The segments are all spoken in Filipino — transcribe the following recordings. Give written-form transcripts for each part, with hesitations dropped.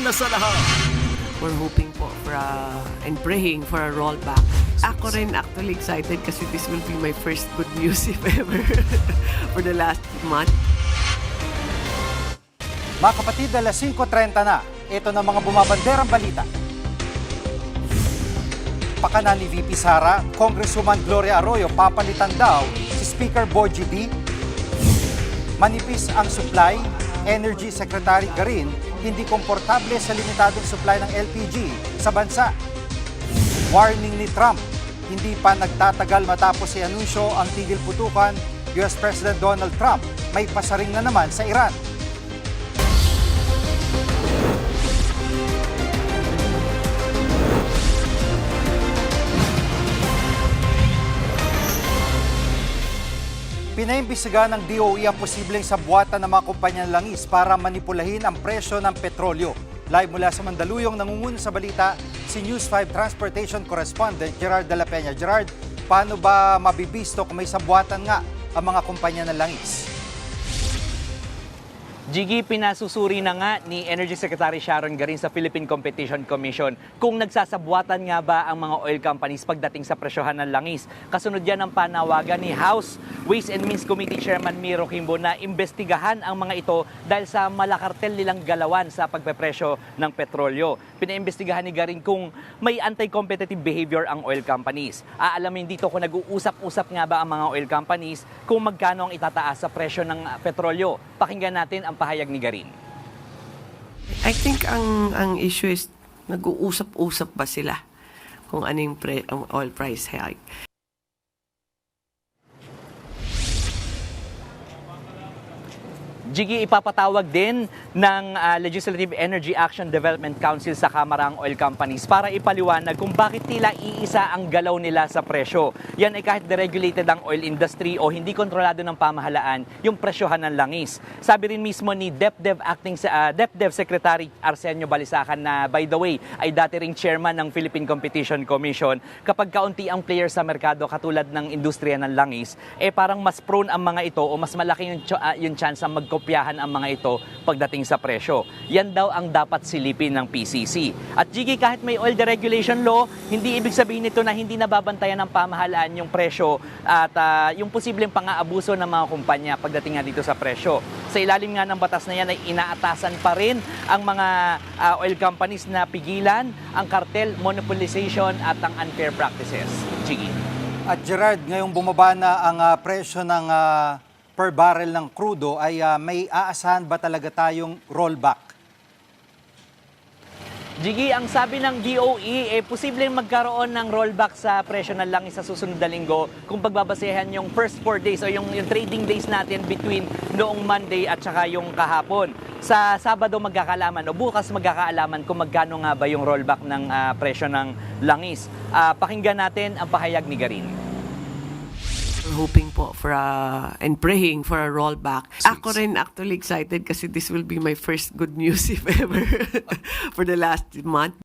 una sa lahat. We're hoping po for and praying for a rollback. Ako rin actually excited kasi this will be my first good news if ever for the last month. Mga kapatid, alas 5:30 na. Ito na mga bumabanderang balita. Pakana ni VP Sara, Congresswoman Gloria Arroyo papalitan daw si Speaker Bogie D. Manipis ang supply, Energy Secretary Garin hindi komportable sa limitadong supply ng LPG sa bansa. Warning ni Trump, hindi pa nagtatagal matapos i-anunsyo ang tigil putukan, US President Donald Trump may pasaring na naman sa Iran. Pinaimbisigan ng DOE ang posibleng sabwatan ng mga kumpanya ng langis para manipulahin ang presyo ng petrolyo. Live mula sa Mandaluyong, nangunguna sa balita si News 5 Transportation Correspondent Gerard de la Peña. Gerard, paano ba mabibisto kung may sabwatan nga ang mga kumpanya ng langis? Gigi, pinasusuri na nga ni Energy Secretary Sharon Garin sa Philippine Competition Commission kung nagsasabwatan nga ba ang mga oil companies pagdating sa presyohan ng langis. Kasunod yan ang panawagan ni House Ways and Means Committee Chairman Miro Quimbo na imbestigahan ang mga ito dahil sa malakartel nilang galawan sa pagpepresyo ng petrolyo. Pinaimbestigahan ni Garin kung may anti-competitive behavior ang oil companies. Aalamin dito kung nag-uusap-usap nga ba ang mga oil companies kung magkano ang itataas sa presyo ng petrolyo. Pakinggan natin ang pahayag ni Garin. I think ang issue is nag-uusap-usap ba sila kung ano yung ang oil price hike. Gigi, ipapatawag din ng Legislative Energy Action Development Council sa Kamara ang oil companies para ipaliwanag kung bakit tila iisa ang galaw nila sa presyo. Yan ay kahit deregulated ang oil industry o hindi kontrolado ng pamahalaan yung presyohan ng langis. Sabi rin mismo ni DepDev Secretary Arsenio Balisacan na by the way ay dati ring chairman ng Philippine Competition Commission, kapag kaunti ang player sa merkado katulad ng industriya ng langis, parang mas prone ang mga ito o mas malaki yung chance ang magkopyahan ang mga ito pagdating sa presyo. Yan daw ang dapat silipin ng PCC. At Gigi, kahit may oil deregulation law, hindi ibig sabihin nito na hindi nababantayan ng pamahalaan yung presyo at yung posibleng pang-aabuso ng mga kumpanya pagdating nga dito sa presyo. Sa ilalim nga ng batas na yan ay inaatasan pa rin ang mga oil companies na pigilan ang cartel, monopolization at ang unfair practices. Gigi. At Gerard, ngayong bumaba na ang presyo ng per barrel ng crudo, ay may aasahan ba talaga tayong rollback? Gigi, ang sabi ng DOE, posibleng magkaroon ng rollback sa presyo ng langis sa susunod na linggo kung pagbabasehan yung first 4 days o yung trading days natin between noong Monday at saka yung kahapon. Sa Sabado magkakaalaman o bukas magkakaalaman kung magkano nga ba yung rollback ng presyo ng langis. Pakinggan natin ang pahayag ni Garin. We're hoping po for and praying for a rollback. Ako rin actually excited kasi this will be my first good news if ever for the last month.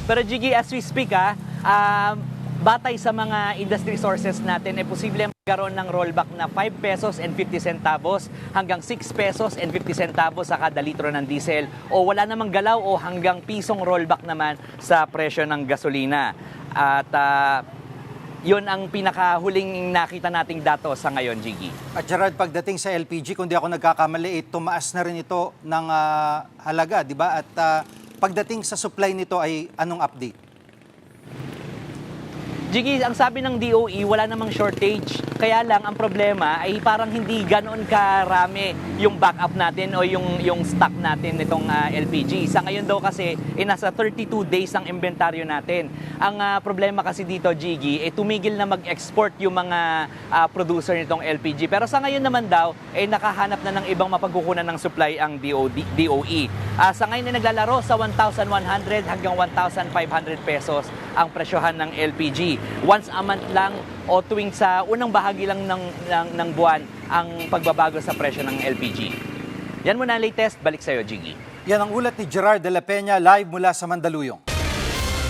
Pero Gigi, as we speak, batay sa mga industry sources natin, posible magkaroon ng rollback na 5 pesos and 50 centavos hanggang 6 pesos and 50 centavos sa kada litro ng diesel o wala namang galaw o hanggang pisong rollback naman sa presyo ng gasolina. At yun ang pinakahuling nakita nating datos sa ngayon, Gigi. At Gerard, pagdating sa LPG, kung di ako nagkakamali, tumaas na rin ito ng halaga, di ba? At pagdating sa supply nito ay anong update? Gigi, ang sabi ng DOE, wala namang shortage. Kaya lang, ang problema ay parang hindi ganoon karami yung backup natin o yung stock natin nitong LPG. Sa ngayon daw kasi, nasa 32 days ang inventaryo natin. Ang problema kasi dito, Gigi, tumigil na mag-export yung mga producer nitong LPG. Pero sa ngayon naman daw, nakahanap na ng ibang mapagkukunan ng supply ang DOE. Sa ngayon ay naglalaro sa 1,100 hanggang 1,500 pesos ang presyohan ng LPG. Once a month lang o tuwing sa unang bahagi lang ng buwan ang pagbabago sa presyo ng LPG. Yan muna ang latest. Balik sa'yo, Gigi. Yan ang ulat ni Gerard de la Peña live mula sa Mandaluyong.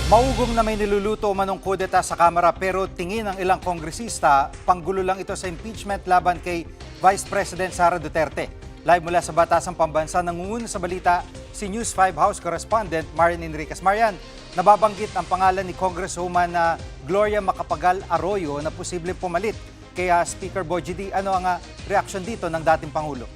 Maugong na may niluluto manong kudeta sa Kamara pero tingin ng ilang kongresista, panggulo lang ito sa impeachment laban kay Vice President Sara Duterte. Live mula sa Batasang Pambansa, nangunguna sa balita si News 5 House Correspondent Marian Enriquez. Marian, nababanggit ang pangalan ni Congresswoman Gloria Macapagal Arroyo na posible pumalit kay Speaker Bogie D. Ano ang reaksyon dito ng dating Pangulo?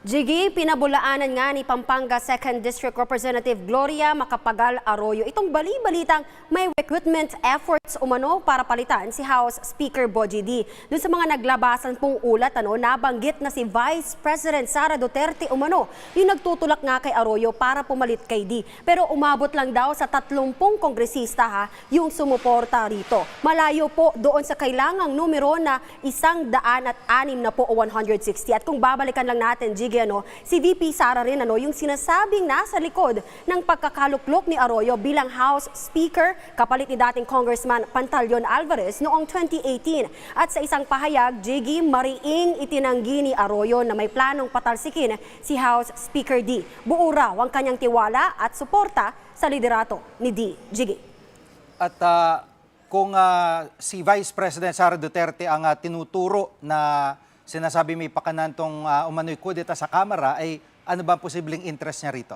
Jiggy, pinabulaanan nga ni Pampanga 2nd District Representative Gloria Macapagal Arroyo itong bali-balitang may recruitment efforts umano para palitan si House Speaker Bogie D. Doon sa mga naglabasan pong ulat, nabanggit na si Vice President Sara Duterte umano yung nagtutulak nga kay Arroyo para pumalit kay D. Pero umabot lang daw sa 30 kongresista yung sumuporta rito. Malayo po doon sa kailangang numero na 106 na po o 160. At kung babalikan lang natin, Jiggy, si VP Sara rin yung sinasabing nasa likod ng pagkakaluklok ni Arroyo bilang House Speaker kapalit ni dating Congressman Pantaleon Alvarez noong 2018. At sa isang pahayag, Jiggy, mariing itinanggi ni Arroyo na may planong patalsikin si House Speaker D. Buo raw ang kanyang tiwala at suporta sa liderato ni D. Jiggy. At kung si Vice President Sara Duterte ang tinuturo na sinasabi may pakanan tong umano'y kudeta sa Kamara, ay ano ba posibleng interest niya rito?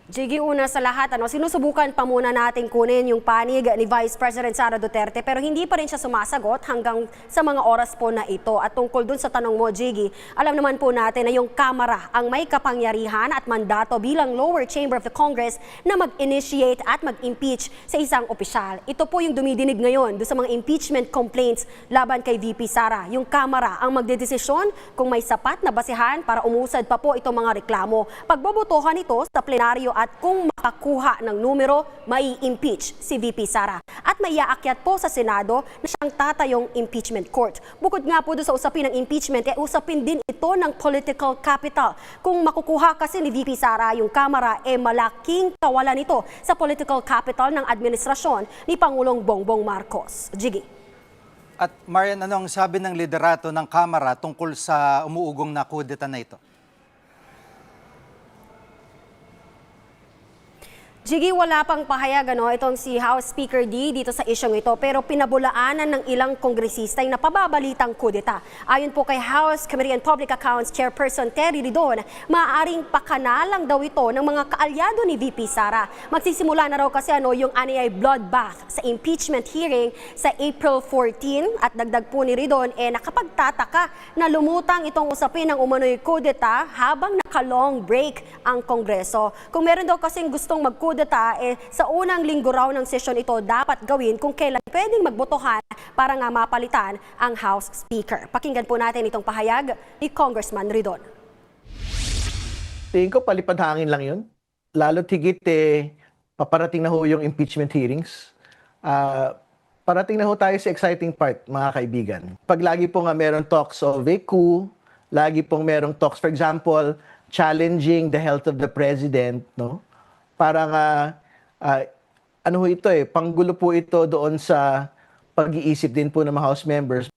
Jiggy, una sa lahat, sinusubukan pa muna natin kunin yung panig ni Vice President Sara Duterte pero hindi pa rin siya sumasagot hanggang sa mga oras po na ito. At tungkol dun sa tanong mo, Jiggy, alam naman po natin na yung Kamara ang may kapangyarihan at mandato bilang lower chamber of the Congress na mag-initiate at mag-impeach sa isang opisyal. Ito po yung dumidinig ngayon doon sa mga impeachment complaints laban kay VP Sara. Yung Kamara ang magdedesisyon kung may sapat na basihan para umusad pa po itong mga reklamo. Pagbobotohan ito sa plenaryo at kung makakuha ng numero, mai-impeach si VP Sara. At may aakyat po sa Senado na siyang tatayong impeachment court. Bukod nga po doon sa usapin ng impeachment, usapin din ito ng political capital. Kung makukuha kasi ni VP Sara yung Kamara, malaking kawalan ito sa political capital ng administrasyon ni Pangulong Bongbong Marcos. Jiggy. At Marian, ano ang sabi ng liderato ng Kamara tungkol sa umuugong na kudeta na ito? Jiggy, wala pang pahayag itong si House Speaker D dito sa isyong ito pero pinabulaanan ng ilang kongresista yung napababalitang kudeta. Ayon po kay House Committee on Public Accounts Chairperson Terry Ridon, maaaring pakanalang daw ito ng mga kaalyado ni VP Sara. Magsisimula na raw kasi yung aniyay bloodbath sa impeachment hearing sa April 14 at dagdag po ni Ridon nakapagtataka na lumutang itong usapin ng umano'y kudeta habang naka-long break ang Kongreso. Kung meron daw kasing gustong magkudeta, sa unang linggo raw ng sesyon ito dapat gawin kung kailan pwedeng magbotohan para nga mapalitan ang House Speaker. Pakinggan po natin itong pahayag ni Congressman Ridon. Tingin ko palipad hangin lang yun. Lalo't higit paparating na ho yung impeachment hearings. Parating na ho tayo sa exciting part, mga kaibigan. Pag lagi po nga meron talks of a coup, lagi pong merong talks, for example, challenging the health of the president, no? Parang ano ho ito panggulo po ito doon sa pag-iisip din po ng mga House members.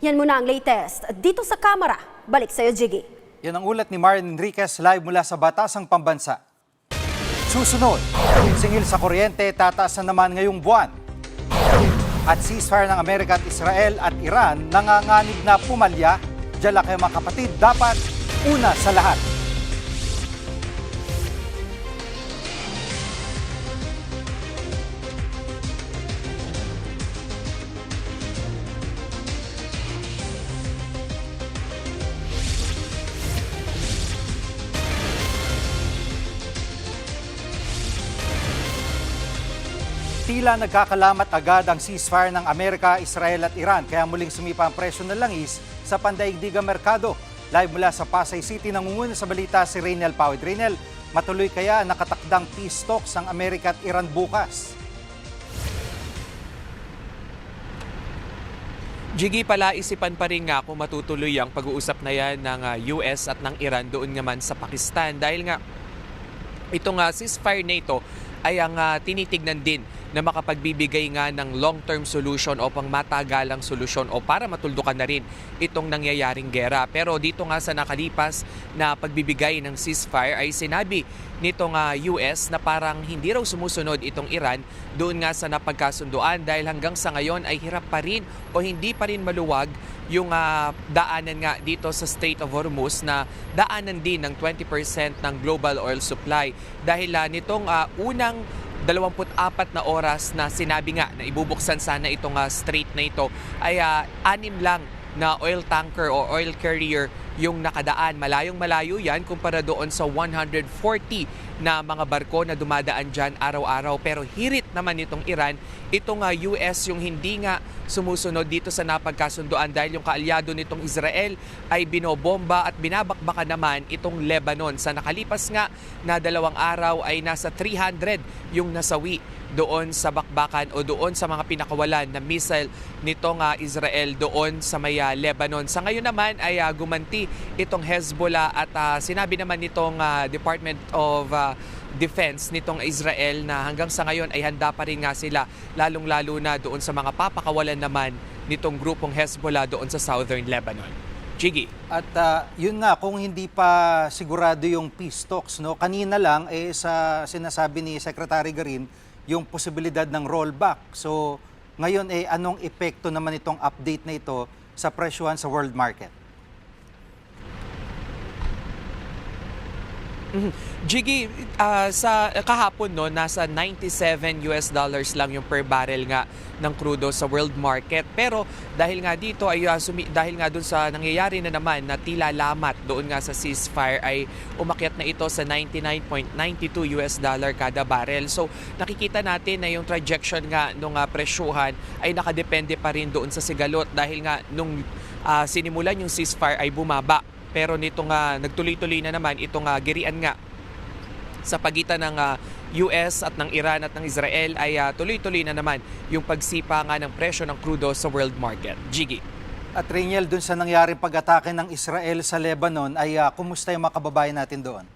Yan muna ang latest dito sa Kamara. Balik sa'yo, Jiggy. Yan ang ulat ni Marian Enriquez live mula sa Batasang Pambansa. Susunod, singil sa kuryente, tataas na naman ngayong buwan. At ceasefire ng Amerika at Israel at Iran nanganganib na pumalya. Diyan lang kayo mga kapatid, dapat una sa lahat. Tila nagkakalamat agad ang ceasefire ng Amerika, Israel at Iran kaya muling sumipa ang presyo ng langis sa pandaigdigang merkado. Live mula sa Pasay City, nangunguna sa balita si Raynel Pawid. Raynel, matuloy kaya nakatakdang peace talks ang Amerika at Iran bukas? Jiggy, palaisipan pa rin nga kung matutuloy ang pag-uusap na yan ng US at ng Iran doon naman sa Pakistan. Dahil nga itong ceasefire na ito ay ang tinitignan din na makapagbibigay nga ng long-term solution o pangmatagalang solusyon o para matuldukan na rin itong nangyayaring gera. Pero dito nga sa nakalipas na pagbibigay ng ceasefire ay sinabi nitong US na parang hindi raw sumusunod itong Iran doon nga sa napagkasunduan dahil hanggang sa ngayon ay hirap pa rin o hindi pa rin maluwag yung daanan nga dito sa Strait of Hormuz na daanan din ng 20% ng global oil supply. Dahil nitong unang 24 na oras na sinabi nga na ibubuksan sana itong strait na ito ay 6 lang na oil tanker o oil carrier yung nakadaan. Malayong malayo yan kumpara doon sa 140 na mga barko na dumadaan dyan araw-araw. Pero hirit naman itong Iran, itong US yung hindi nga sumusunod dito sa napagkasunduan dahil yung kaalyado nitong Israel ay binobomba at binabakbakan naman itong Lebanon. Sa nakalipas nga na 2 araw ay nasa 300 yung nasawi doon sa bakbakan o doon sa mga pinakawalan na missile nitong Israel doon sa may Lebanon. Sa ngayon naman ay gumanti itong Hezbollah at sinabi naman nitong Department of Defense nitong Israel na hanggang sa ngayon ay handa pa rin nga sila lalong-lalo na doon sa mga papakawalan naman nitong grupong Hezbollah doon sa southern Lebanon. Chigi. At yun nga, kung hindi pa sigurado yung peace talks, no? Kanina lang sa sinasabi ni Secretary Garin yung posibilidad ng rollback. So ngayon anong epekto naman itong update na ito sa presyuhan sa world market? Jiggy, sa kahapon nasa $97 lang yung per barrel nga ng crudo sa world market. Pero dahil nga dito ay dahil nga doon sa nangyayari na naman na tila lamat doon nga sa ceasefire ay umakyat na ito sa $99.92 kada barrel. So nakikita natin na yung trajectory nga nung presyuhan ay nakadepende pa rin doon sa sigalot dahil nga nung sinimulan yung ceasefire ay bumaba. Pero nito nga nagtuloy-tuloy na naman itong girian nga sa pagitan ng US at ng Iran at ng Israel ay tuloy-tuloy na naman yung pagsipa nga ng presyo ng crudo sa world market. Jiggy. At Rainiel, dun sa nangyaring pag-atake ng Israel sa Lebanon ay kumusta yung mga kababayan natin doon?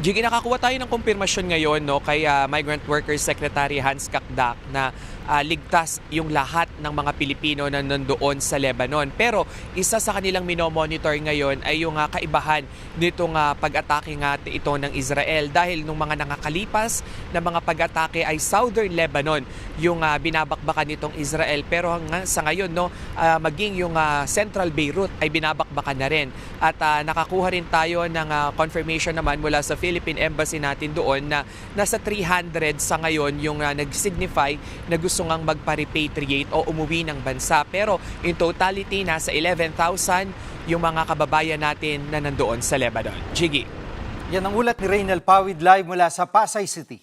Jiggy, nakakuha tayo ng kumpirmasyon ngayon kay Migrant Workers Secretary Hans Kakdak na ligtas yung lahat ng mga Pilipino na nandoon sa Lebanon. Pero isa sa kanilang minomonitor ngayon ay yung kaibahan nitong pag-atake nga ito ng Israel dahil nung mga nakakalipas na mga pag-atake ay southern Lebanon yung binabakbakan nitong Israel. Pero sa ngayon maging yung central Beirut ay binabakbakan na rin. At nakakuha rin tayo ng confirmation naman mula sa Philippine Embassy natin doon na nasa 300 sa ngayon yung nag-signify na gusto ngang magpa-repatriate o umuwi ng bansa. Pero in totality, nasa 11,000 yung mga kababayan natin na nandoon sa Lebanon. Jiggy. Yan ang ulat ni Rainiel Pawid live mula sa Pasay City.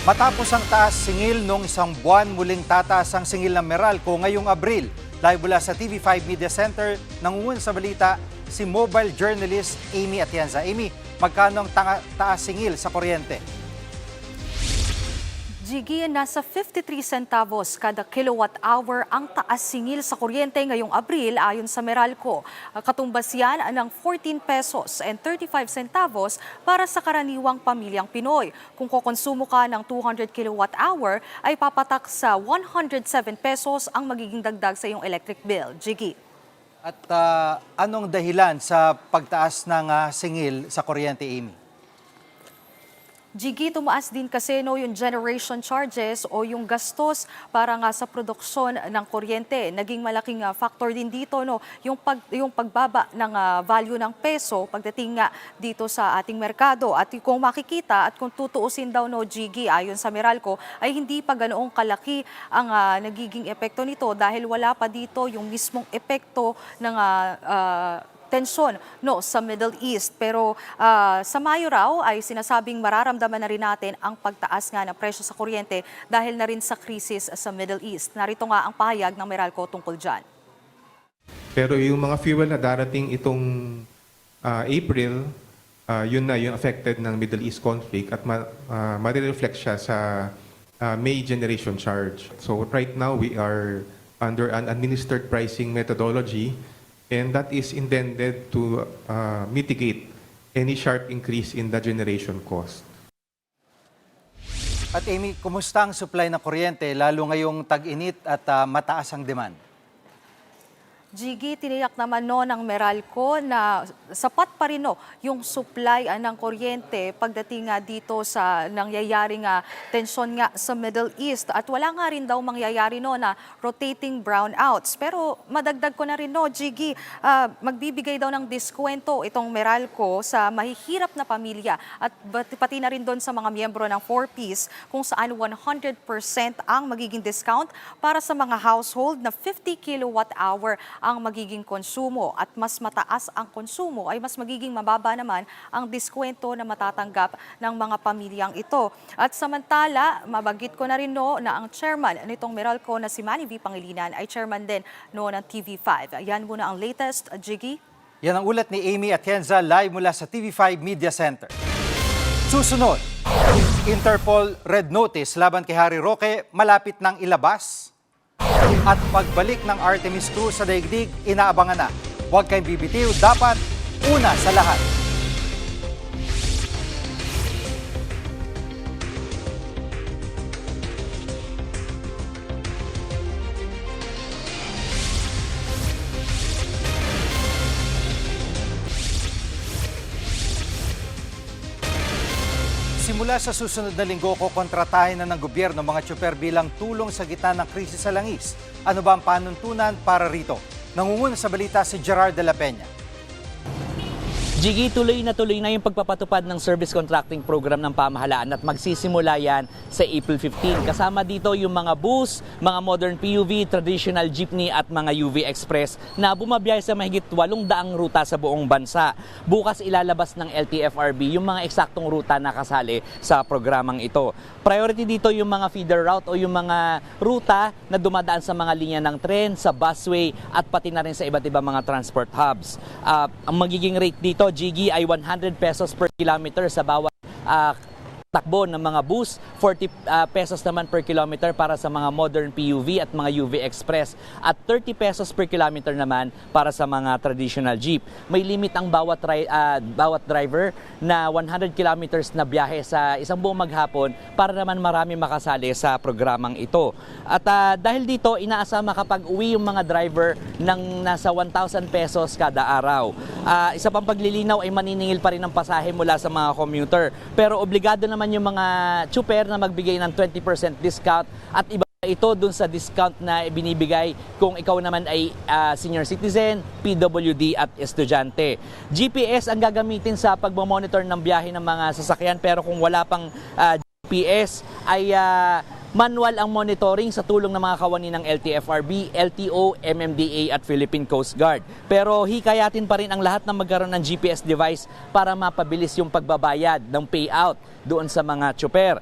Matapos ang taas singil nung isang buwan, muling tataas ang singil ng Meralco ngayong Abril. Live mula sa TV5 Media Center, nangungunan sa balita si mobile journalist Amy Atienza. Amy, magkano ang taas singil sa kuryente? Jiggy, nasa 53 centavos kada kilowatt hour ang taas singil sa kuryente ngayong Abril ayon sa Meralco. Katumbas yan ng 14 pesos and 35 centavos para sa karaniwang pamilyang Pinoy. Kung kukonsumo ka ng 200 kilowatt hour ay papatak sa 107 pesos ang magiging dagdag sa iyong electric bill. Jiggy. At anong dahilan sa pagtaas ng singil sa kuryente, Amy? Jiggy, tumaas din kasi yung generation charges o yung gastos para nga sa produksyon ng kuryente. Naging malaking factor din dito yung pagbaba ng value ng peso pagdating nga dito sa ating merkado. At kung makikita at kung tutuusin daw Jiggy, ayon sa Meralco, ay hindi pa ganoong kalaki ang nagiging epekto nito dahil wala pa dito yung mismong epekto ng tensyon sa Middle East. Pero sa Mayo raw ay sinasabing mararamdaman na rin natin ang pagtaas nga ng presyo sa kuryente dahil na rin sa krisis sa Middle East. Narito nga ang pahayag ng Meralco tungkol dyan. Pero yung mga fuel na darating itong April, yun na yung affected ng Middle East conflict at ma-reflect siya sa May generation charge. So right now we are under an administered pricing methodology, and that is intended to mitigate any sharp increase in the generation cost. At Amy, kumusta ang supply ng kuryente lalo ngayong tag-init at mataas ang demand? Jiggy, tiniyak naman ng Meralco na sapat pa rin yung supply ng kuryente pagdating dito sa nangyayaring tensyon nga sa Middle East. At wala nga rin daw mangyayari na rotating brownouts. Pero madagdag ko na rin Jiggy, magbibigay daw ng diskwento itong Meralco sa mahihirap na pamilya at pati na rin doon sa mga miyembro ng 4Ps kung saan 100% ang magiging discount para sa mga household na 50 kilowatt-hour ang magiging konsumo at mas mataas ang konsumo ay mas magiging mababa naman ang diskwento na matatanggap ng mga pamilyang ito. At samantala, mabagit ko na rin na ang chairman nitong Meralco na si Manny V. Pangilinan ay chairman din ng TV5. Yan muna ang latest, Jiggy. Yan ang ulat ni Amy Atienza live mula sa TV5 Media Center. Susunod, Interpol Red Notice laban kay Harry Roque malapit nang ilabas. At pagbalik ng Artemis crew sa daigdig, inaabangan na. Huwag kayong bibitiw, dapat una sa lahat. Simula sa susunod na linggo, kukontratahin na ng gobyerno mga tsuper bilang tulong sa gitna ng krisis sa langis. Ano ba ang panuntunan para rito? Nangunguna sa balita si Gerard de la Peña. Jiggy, tuloy na yung pagpapatupad ng service contracting program ng pamahalaan at magsisimula yan sa April 15. Kasama dito yung mga bus, mga modern PUV, traditional jeepney at mga UV Express na bumabiyahe sa mahigit 800 ruta sa buong bansa. Bukas ilalabas ng LTFRB yung mga eksaktong ruta na kasali sa programang ito. Priority dito yung mga feeder route o yung mga ruta na dumadaan sa mga linya ng tren, sa busway at pati na rin sa iba't ibang mga transport hubs. Ang magiging rate dito, Jiggy, ay 100 pesos per kilometer sa bawat takbo ng mga bus, 40 pesos naman per kilometer para sa mga modern PUV at mga UV Express at 30 pesos per kilometer naman para sa mga traditional jeep. May limit ang bawat driver na 100 kilometers na biyahe sa isang buong maghapon para naman marami makasali sa programang ito. At dahil dito, inaasama makapag uwi yung mga driver ng nasa 1,000 pesos kada araw. Isa pang paglilinaw ay maniningil pa rin ng pasahe mula sa mga commuter. Pero obligado naman yung mga tsuper na magbigay ng 20% discount at iba ito dun sa discount na binibigay kung ikaw naman ay senior citizen, PWD at estudyante. GPS ang gagamitin sa pagmamonitor ng biyahe ng mga sasakyan pero kung wala pang GPS ay manual ang monitoring sa tulong ng mga kawani ng LTFRB, LTO, MMDA at Philippine Coast Guard. Pero hikayatin pa rin ang lahat na magkaroon ng GPS device para mapabilis yung pagbabayad ng payout doon sa mga tsuper.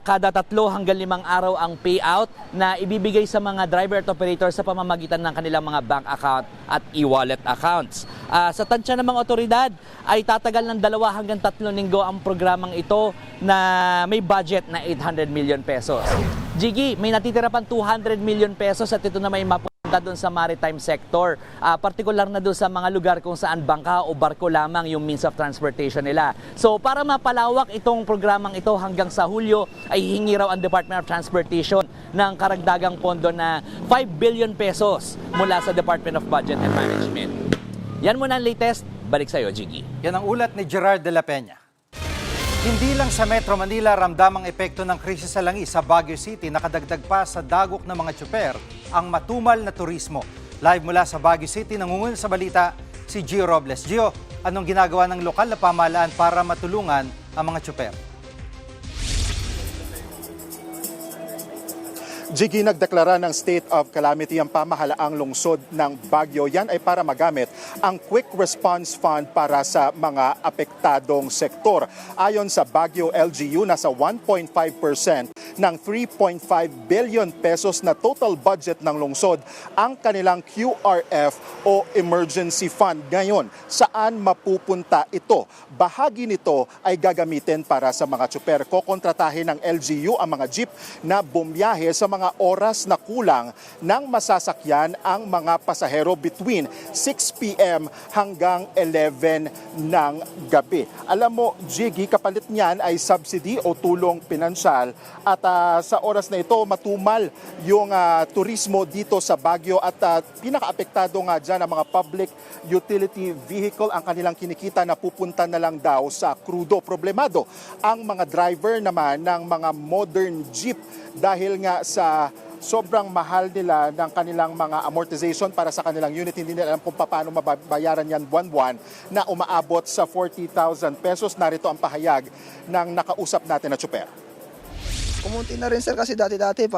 Kada 3 hanggang 5 araw ang payout na ibibigay sa mga driver at operator sa pamamagitan ng kanilang mga bank account at e-wallet accounts. Sa tansya ng mga otoridad ay tatagal ng 2 hanggang 3 linggo ang programang ito na may budget na 800 million pesos. Jiggy, may natitira pang 200 million pesos at ito na may mapunta doon sa maritime sector. Partikular na doon sa mga lugar kung saan bangka o barko lamang yung means of transportation nila. So para mapalawak itong programang ito hanggang sa Hulyo ay hihingi raw ang Department of Transportation ng karagdagang pondo na 5 billion pesos mula sa Department of Budget and Management. Yan muna ang latest. Balik sa'yo, Jiggy. Yan ang ulat ni Gerard de la Peña. Hindi lang sa Metro Manila ramdam ang epekto ng krisis sa langis. Sa Baguio City, nakadagdag pa sa dagok ng mga tsuper ang matumal na turismo. Live mula sa Baguio City, nangunguna sa balita si Gio Robles. Gio, anong ginagawa ng lokal na pamahalaan para matulungan ang mga tsuper? Jiggy, nagdeklara ng state of calamity ang pamahalaang lungsod ng Baguio. Yan ay para magamit ang Quick Response Fund para sa mga apektadong sektor. Ayon sa Baguio LGU, nasa 1.5% ng 3.5 billion pesos na total budget ng lungsod ang kanilang QRF o Emergency Fund. Ngayon, saan mapupunta ito? Bahagi nito ay gagamitin para sa mga tsuper. Kokontratahin ng LGU ang mga jeep na bumiyahe sa mga mga oras na kulang ng masasakyan ang mga pasahero between 6 p.m. hanggang 11 ng gabi. Alam mo, Jiggy, kapalit niyan ay subsidy o tulong pinansyal at sa oras na ito matumal yung turismo dito sa Baguio at pinaka-apektado nga dyan ang mga public utility vehicle ang kanilang kinikita na pupunta na lang daw sa krudo. Problemado ang mga driver naman ng mga modern jeep dahil nga sa sobrang mahal nila ng kanilang mga amortization para sa kanilang unit. Hindi nila alam kung paano mabayaran yan buwan-buwan na umaabot sa 40,000 pesos. Narito ang pahayag ng nakausap natin na tsuper. Kumunti na rin sir kasi dati-dati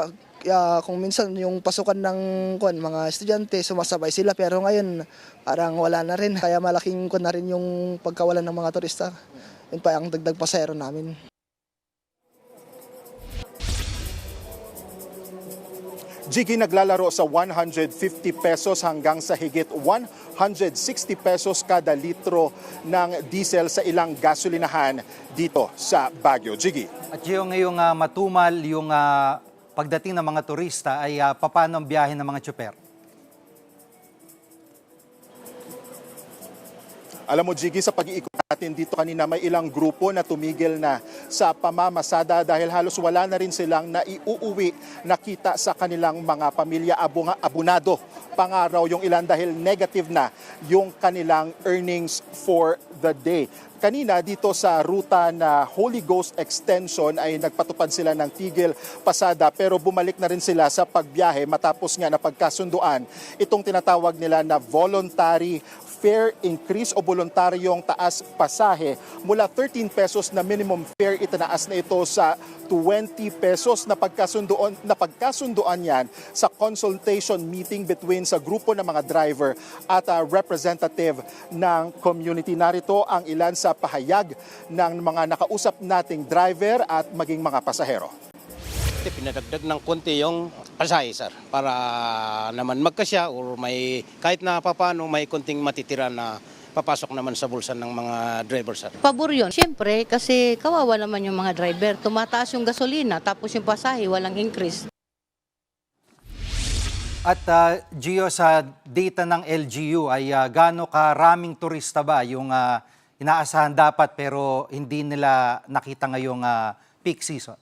kung minsan yung pasukan ng mga estudyante sumasabay sila pero ngayon parang wala na rin kaya malaking na rin yung pagkawalan ng mga turista. Yun pa ang dagdag pasahero namin. Jiggy, naglalaro sa 150 pesos hanggang sa higit 160 pesos kada litro ng diesel sa ilang gasolinahan dito sa Baguio. Jiggy. At yung ngayong matumal yung pagdating ng mga turista ay paano ang biyahe ng mga tsuper? Alam mo, Jiggy, sa pag-iikot natin dito kanina, may ilang grupo na tumigil na sa pamamasada dahil halos wala na rin silang naiuuwi na kita sa kanilang mga pamilya. Abunado pangaraw yung ilan dahil negative na yung kanilang earnings for the day. Kanina dito sa ruta na Holy Ghost Extension ay nagpatupad sila ng tigil pasada pero bumalik na rin sila sa pagbiyahe matapos nga na pagkasunduan itong tinatawag nila na voluntary fare increase o voluntaryong taas pasahe mula 13 pesos na minimum fare itinaas na ito sa 20 pesos na pagkasunduan yan sa consultation meeting between sa grupo ng mga driver at representative ng community. Narito ang ilan sa pahayag ng mga nakausap nating driver at maging mga pasahero. Pinadagdag ng konti yung pasahe, sir, para naman magkasya or may kahit na papaano may konting matitira na papasok naman sa bulsa ng mga driver, sir. Pabor yun. Siyempre, kasi kawawa naman yung mga driver. Tumataas yung gasolina, tapos yung pasahe, walang increase. At Gio, sa data ng LGU ay gaano karaming turista ba yung inaasahan dapat pero hindi nila nakita ngayong peak season?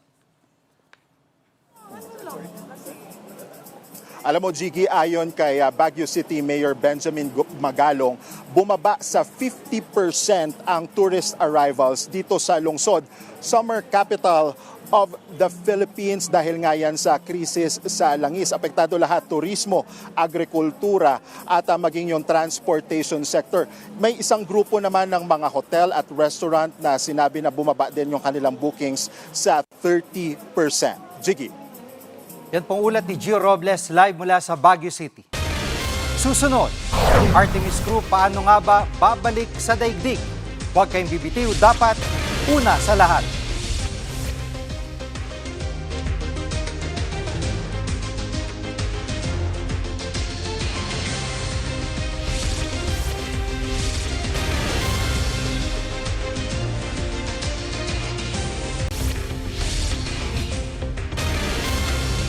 Alam mo, Jiggy, ayon kay Baguio City Mayor Benjamin Magalong, bumaba sa 50% ang tourist arrivals dito sa lungsod, summer capital of the Philippines dahil nga yan sa krisis sa langis. Apektado lahat, turismo, agrikultura at maging yung transportation sector. May isang grupo naman ng mga hotel at restaurant na sinabi na bumaba din yung kanilang bookings sa 30%. Jiggy. Yan pong ulat ni Gio Robles live mula sa Baguio City. Susunod, Artemis Crew, paano nga ba babalik sa daigdig? Huwag kayong bibitiw, dapat una sa lahat.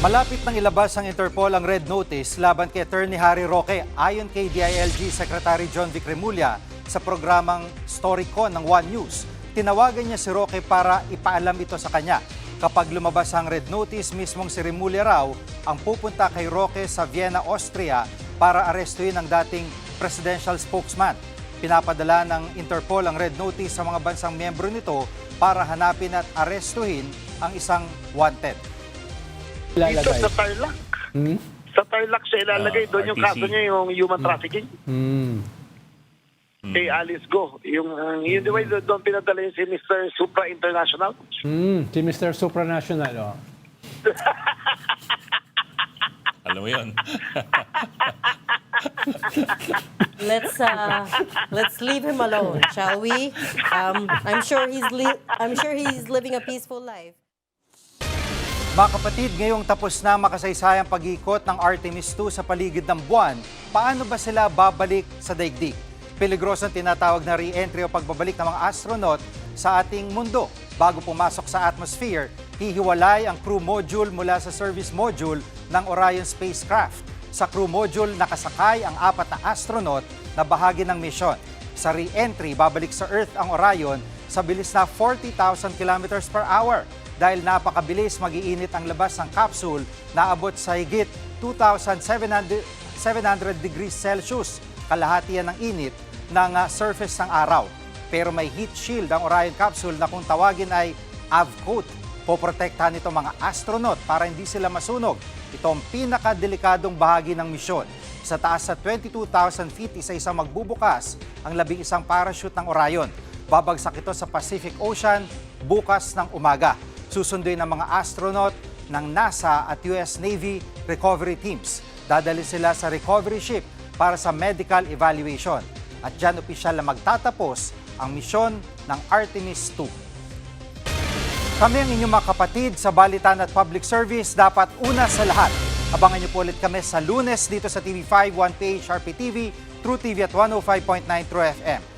Malapit nang ilabas ng Interpol ang Red Notice laban kay Attorney Harry Roque ayon kay DILG Secretary John Vic Remulla sa programang StoryCon ng One News. Tinawagan niya si Roque para ipaalam ito sa kanya. Kapag lumabas ang Red Notice, mismong si Remulla raw ang pupunta kay Roque sa Vienna, Austria para arestuhin ang dating presidential spokesman. Pinapadala ng Interpol ang Red Notice sa mga bansang miyembro nito para hanapin at arestuhin ang isang wanted. Dito sa Tarlac. Sa Tarlac siya ilalagay. Doon yung kaso niya, yung human trafficking. Kay Alice Go. Yung di ba doon pinadala yung si Mr. Supra International? Si Mr. Supranational, oh. Alam mo yun. Let's leave him alone, shall we? I'm sure he's living a peaceful life. Mga kapatid, ngayong tapos na makasaysayang pag-ikot ng Artemis II sa paligid ng buwan, paano ba sila babalik sa daigdig? Peligrosong tinatawag na re-entry o pagbabalik ng mga astronaut sa ating mundo. Bago pumasok sa atmosphere, hihiwalay ang crew module mula sa service module ng Orion spacecraft. Sa crew module, nakasakay ang 4 na astronaut na bahagi ng misyon. Sa re-entry, babalik sa Earth ang Orion sa bilis na 40,000 kilometers per hour. Dahil napakabilis, mag-iinit ang labas ng capsule na abot sa higit 2,700 degrees Celsius, kalahati yan ng init ng surface ng araw. Pero may heat shield ang Orion capsule na kung tawagin ay AVCOAT. Poprotektahan ito mga astronaut para hindi sila masunog. Ito ang pinakadelikadong bahagi ng misyon. Sa taas sa 22,000 feet, isa-isa magbubukas ang 11 parachute ng Orion. Babagsak ito sa Pacific Ocean bukas ng umaga. Susunduin ng mga astronaut ng NASA at US Navy recovery teams. Dadalhin sila sa recovery ship para sa medical evaluation. At dyan opisyal na magtatapos ang misyon ng Artemis 2. Kami ang inyong mga kapatid sa Balitan at Public Service. Dapat una sa lahat. Abangan niyo po ulit kami sa Lunes dito sa TV5, 1PH, RPTV, True TV at 105.9 True FM.